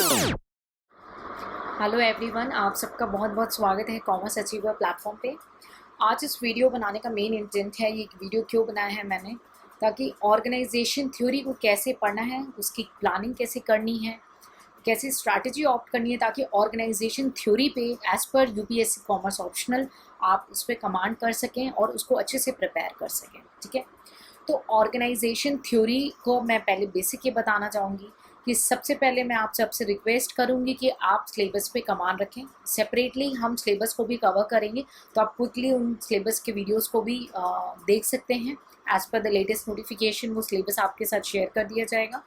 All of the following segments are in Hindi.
हेलो एवरीवन, आप सबका बहुत बहुत स्वागत है कॉमर्स अचीवर प्लेटफॉर्म पे। आज इस वीडियो बनाने का मेन इंटेंट है, ये वीडियो क्यों बनाया है मैंने, ताकि ऑर्गेनाइजेशन थ्योरी को कैसे पढ़ना है, उसकी प्लानिंग कैसे करनी है, कैसी स्ट्रैटेजी ऑप्ट करनी है, ताकि ऑर्गेनाइजेशन थ्योरी पे as per UPSC commerce optional आप उस पर कमांड कर सकें और उसको अच्छे से प्रिपेयर कर सकें। ठीक है, तो ऑर्गेनाइजेशन थ्योरी को मैं पहले बेसिक ये बताना चाहूँगी कि सबसे पहले मैं आप सबसे रिक्वेस्ट करूँगी कि आप सिलेबस पे कमान रखें। सेपरेटली हम सिलेबस को भी कवर करेंगे, तो आप क्विकली उन सिलेबस के वीडियोस को भी देख सकते हैं। As per the latest notification वो सिलेबस आपके साथ शेयर कर दिया जाएगा।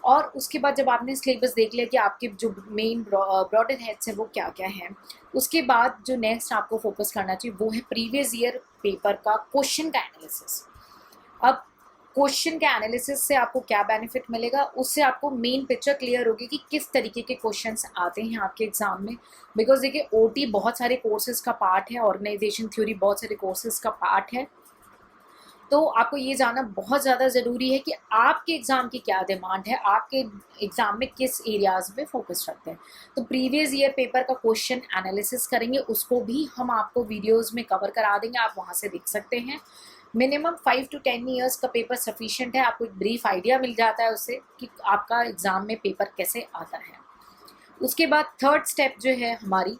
और उसके बाद जब आपने सिलेबस देख लिया कि आपके जो मेन ब्रॉडर हेड्स हैं वो क्या क्या हैं, उसके बाद जो नेक्स्ट आपको फोकस करना चाहिए वो है प्रीवियस ईयर पेपर का क्वेश्चन का एनालिसिस। अब क्वेश्चन के एनालिसिस से आपको क्या बेनिफिट मिलेगा, उससे आपको मेन पिक्चर क्लियर होगी कि किस तरीके के क्वेश्चंस आते हैं आपके एग्जाम में। बिकॉज देखिए, ओटी बहुत सारे कोर्सेज का पार्ट है, ऑर्गेनाइजेशन थ्योरी बहुत सारे कोर्सेज का पार्ट है। तो आपको ये जानना बहुत ज़्यादा ज़रूरी है कि आपके एग्ज़ाम की क्या डिमांड है, आपके एग्ज़ाम में किस एरियाज़ में फोकस रखते हैं। तो प्रीवियस ईयर पेपर का क्वेश्चन एनालिसिस करेंगे, उसको भी हम आपको वीडियोज़ में कवर करा देंगे, आप वहाँ से देख सकते हैं। मिनिमम 5 to 10 ईयर्स का पेपर सफिशिएंट है, आपको एक ब्रीफ आइडिया मिल जाता है उससे कि आपका एग्ज़ाम में पेपर कैसे आता है। उसके बाद थर्ड स्टेप जो है हमारी,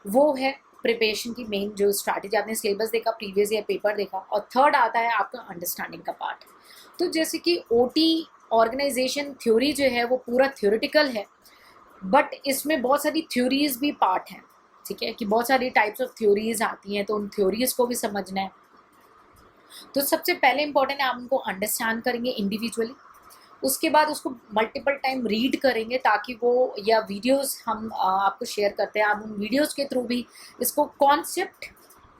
वो है प्रिपरेशन की मेन जो स्ट्रैटेजी। आपने सिलेबस देखा, प्रीवियस ईयर पेपर देखा, और थर्ड आता है आपका अंडरस्टैंडिंग का पार्ट। तो जैसे कि ओटी ऑर्गेनाइजेशन थ्योरी जो है वो पूरा थ्योरेटिकल है, बट इसमें बहुत सारी थ्योरीज भी पार्ट हैं। ठीक है, कि बहुत सारी टाइप्स ऑफ थ्योरीज आती हैं, तो उन थ्योरीज को भी समझना है। तो सबसे पहले इंपॉर्टेंट है आप उनको अंडरस्टैंड करेंगे इंडिविजुअली, उसके बाद उसको मल्टीपल टाइम रीड करेंगे, ताकि वो, या वीडियोस हम आपको शेयर करते हैं, आप उन वीडियोस के थ्रू भी इसको कॉन्सेप्ट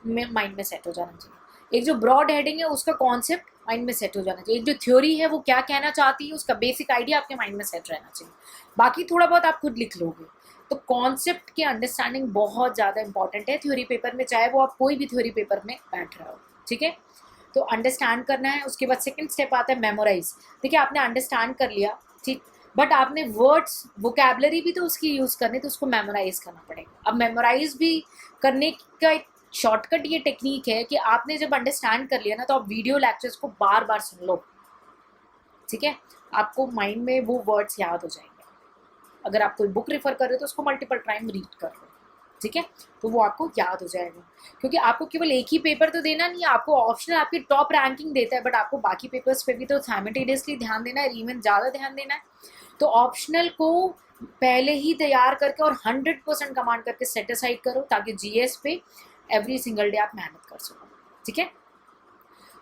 में माइंड में सेट हो जाना चाहिए। एक जो ब्रॉड हेडिंग है उसका कॉन्सेप्ट माइंड में सेट हो जाना चाहिए, एक जो थ्योरी है वो क्या कहना चाहती है उसका बेसिक आइडिया आपके माइंड में सेट रहना चाहिए। बाकी थोड़ा बहुत आप खुद लिख लोगे। तो कॉन्सेप्ट की अंडरस्टैंडिंग बहुत ज़्यादा इंपॉर्टेंट है थ्योरी पेपर में, चाहे वो आप कोई भी थ्योरी पेपर में बैठ रहे हो। ठीक है, तो अंडरस्टैंड करना है। उसके बाद सेकंड स्टेप आता है मेमोराइज। देखिए, आपने अंडरस्टैंड कर लिया, ठीक, बट आपने वर्ड्स वोकैबलरी भी तो उसकी यूज़ करनी, तो उसको मेमोराइज करना पड़ेगा। अब मेमोराइज भी करने का एक शॉर्टकट ये टेक्निक है कि आपने जब अंडरस्टैंड कर लिया ना, तो आप वीडियो लेक्चर्स को बार बार सुन लो। ठीक है, आपको माइंड में वो वर्ड्स याद हो जाएंगे। अगर आप कोई बुक रेफर कर रहे हो तो उसको मल्टीपल टाइम रीड कर लो। ठीक है, तो वो आपको याद हो जाएगा। क्योंकि आपको केवल एक ही पेपर तो देना नहीं है, आपको ऑप्शनल आपकी टॉप रैंकिंग देता है, बट आपको बाकी पेपर्स पे भी तो साइमल्टेनियसली ध्यान देना है, इवन ज़्यादा ध्यान देना है। तो ऑप्शनल को पहले ही तैयार करके और 100% कमांड करके सेट असाइड करो, ताकि जीएस पे एवरी सिंगल डे आप मेहनत कर सको। ठीक है,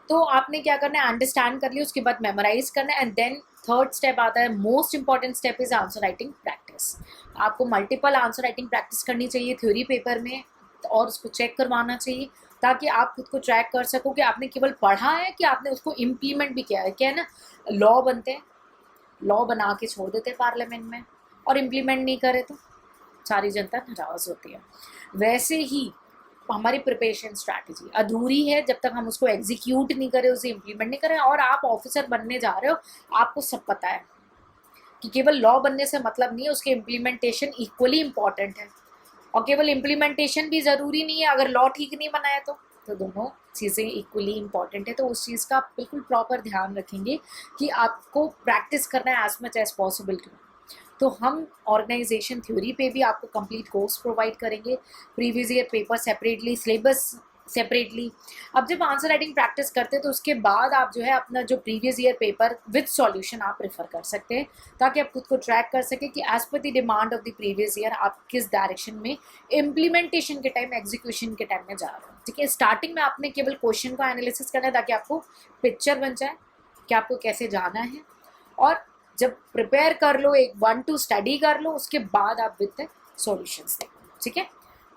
तो आपने क्या करना है, अंडरस्टैंड कर लिया, उसके बाद मेमोराइज करना है, एंड देन थर्ड स्टेप आता है, most important step is answer writing practice. आपको मल्टीपल आंसर राइटिंग प्रैक्टिस करनी चाहिए थ्योरी पेपर में, और उसको चेक करवाना चाहिए, ताकि आप खुद को ट्रैक कर सको कि आपने केवल पढ़ा है कि आपने उसको इम्प्लीमेंट भी किया है। क्या है ना, लॉ बनते हैं, लॉ बना के छोड़ देते हैं पार्लियामेंट में, और इम्प्लीमेंट नहीं करे तो सारी जनता नाराज़ होती है। वैसे ही हमारी प्रिपरेशन स्ट्रैटेजी अधूरी है जब तक हम उसको एग्जीक्यूट नहीं करें, उसे इम्प्लीमेंट नहीं करें। और आप ऑफिसर बनने जा रहे हो, आपको सब पता है कि केवल लॉ बनने से मतलब नहीं है, उसके इम्प्लीमेंटेशन इक्वली इम्पॉर्टेंट है। और केवल इम्प्लीमेंटेशन भी ज़रूरी नहीं है, अगर लॉ ठीक नहीं बनाया तो दोनों चीज़ें इक्वली इम्पॉर्टेंट है। तो उस चीज़ का आप बिल्कुल प्रॉपर ध्यान रखेंगे कि आपको प्रैक्टिस करना है एज मच एज पॉसिबल। तो हम ऑर्गेनाइजेशन थ्योरी पे भी आपको कंप्लीट कोर्स प्रोवाइड करेंगे, previous year paper separately, syllabus separately. अब जब आंसर राइटिंग प्रैक्टिस करते हैं तो उसके बाद आप जो है अपना जो previous year paper with solution आप प्रेफर कर सकते हैं, ताकि आप खुद को ट्रैक कर सकें कि as per the demand of the previous year आप किस डायरेक्शन में इम्प्लीमेंटेशन के टाइम, एग्जीक्यूशन के टाइम में जा रहे हो। ठीक है, स्टार्टिंग में आपने केवल क्वेश्चन का एनालिसिस करना है, ताकि आपको पिक्चर बन जाए कि आपको कैसे जाना है। और जब प्रिपेयर कर लो, एक 1-2 स्टडी कर लो, उसके बाद आप विद सॉल्यूशंस देखो। ठीक है,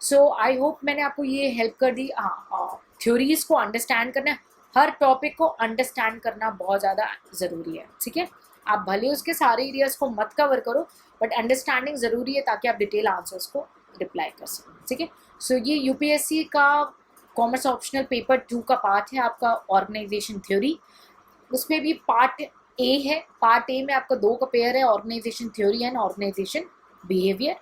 सो आई होप मैंने आपको ये हेल्प कर दी। हाँ, थ्योरीज को अंडरस्टैंड करना है, हर टॉपिक को अंडरस्टैंड करना बहुत ज़्यादा ज़रूरी है। ठीक है, आप भले उसके सारे एरियाज को मत कवर करो, बट अंडरस्टैंडिंग ज़रूरी है, ताकि आप डिटेल आंसर्स को रिप्लाई कर सकें। ठीक है, सो ये यूपीएससी का कॉमर्स ऑप्शनल पेपर 2 का पार्ट है आपका ऑर्गेनाइजेशन थ्योरी। उसमें भी पार्ट ए है। पार्ट ए में आपका 2 का पेयर है, organisation theory and organisation behaviour.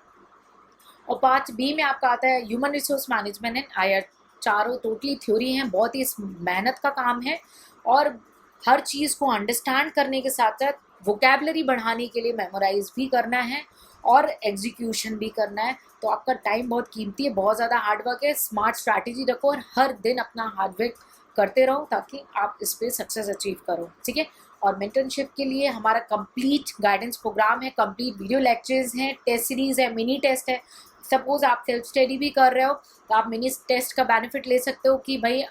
और 5B में आपका आता है human resource management and IR। चारों टोटली थ्योरी हैं, बहुत ही मेहनत का काम है और हर चीज़ को अंडरस्टैंड करने के साथ साथ वोकेबलरी बढ़ाने के लिए मेमोराइज भी करना है और एग्जीक्यूशन भी करना है। तो आपका टाइम बहुत कीमती है, बहुत ज़्यादा हार्डवर्क है। स्मार्ट स्ट्रैटेजी रखो और हर दिन अपना हार्डवर्क करते रहो ताकि आप इस पर सक्सेस अचीव करो, ठीक है। और मेंटरशिप के लिए हमारा कंप्लीट गाइडेंस प्रोग्राम है, कंप्लीट वीडियो लेक्चर्स हैं, टेस्ट सीरीज़ है, मिनी टेस्ट है। सपोज आप सेल्फ स्टडी भी कर रहे हो तो आप मिनी टेस्ट का बेनिफिट ले सकते हो कि भाई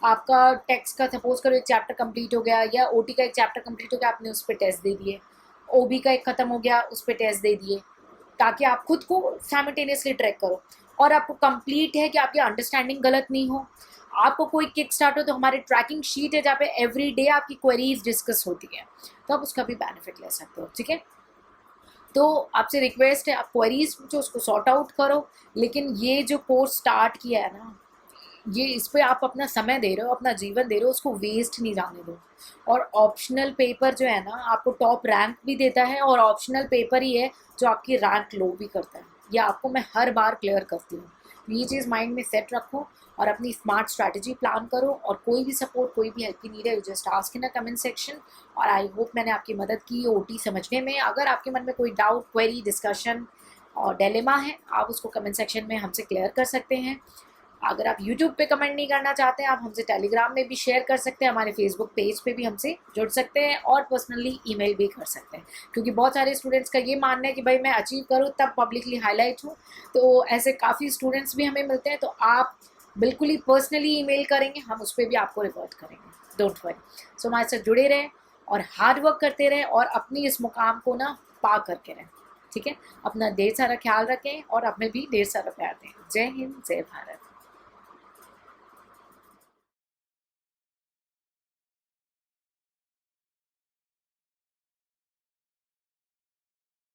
आपका टेक्स्ट का सपोज करो एक चैप्टर कंप्लीट हो गया या OT का एक चैप्टर कंप्लीट हो गया, आपने उस पर टेस्ट दे दिए, OB का एक ख़त्म हो गया उस पर टेस्ट दे दिए, ताकि आप खुद को साइमल्टेनियसली ट्रैक करो और आपको कंप्लीट है कि आपकी अंडरस्टैंडिंग गलत नहीं हो। आपको कोई किक स्टार्ट हो तो हमारी ट्रैकिंग शीट है जहाँ पे एवरी डे आपकी क्वेरीज डिस्कस होती है, तो आप उसका भी बेनिफिट ले सकते हो, ठीक है। तो आपसे रिक्वेस्ट है आप क्वेरीज पूछो, उसको सॉर्ट आउट करो, लेकिन ये जो कोर्स स्टार्ट किया है ना, ये इस पे आप अपना समय दे रहे हो, अपना जीवन दे रहे हो, उसको वेस्ट नहीं जाने दो। और ऑप्शनल पेपर जो है ना आपको टॉप रैंक भी देता है और ऑप्शनल पेपर ही है जो आपकी रैंक लो भी करता है, ये आपको मैं हर बार क्लियर करती हूँ। ये चीज़ माइंड में सेट रखो और अपनी स्मार्ट स्ट्रैटेजी प्लान करो। और कोई भी सपोर्ट, कोई भी हेल्प की नीड है, just ask in the comment section. और आई होप मैंने आपकी मदद की OT समझने में। अगर आपके मन में कोई डाउट, क्वेरी, डिस्कशन और डिलेमा है, आप उसको कमेंट सेक्शन में हमसे क्लियर कर सकते हैं। अगर आप YouTube पे कमेंट नहीं करना चाहते हैं, आप हमसे टेलीग्राम में भी शेयर कर सकते हैं, हमारे फेसबुक पेज पे भी हमसे जुड़ सकते हैं और पर्सनली ईमेल भी कर सकते हैं। क्योंकि बहुत सारे स्टूडेंट्स का ये मानना है कि भाई मैं अचीव करूँ तब पब्लिकली हाईलाइट हूँ, तो ऐसे काफ़ी स्टूडेंट्स भी हमें मिलते हैं। तो आप बिल्कुल ही पर्सनली ईमेल करेंगे, हम उस पर भी आपको रिपोर्ट करेंगे, डोंट वरी। सो हमारे साथ जुड़े रहें और हार्ड वर्क करते रहें और अपनी इस मुकाम को ना पा करके रहें, ठीक है। अपना ढेर सारा ख्याल रखें और हमें भी ढेर सारा प्यार दें। जय हिंद, जय भारत।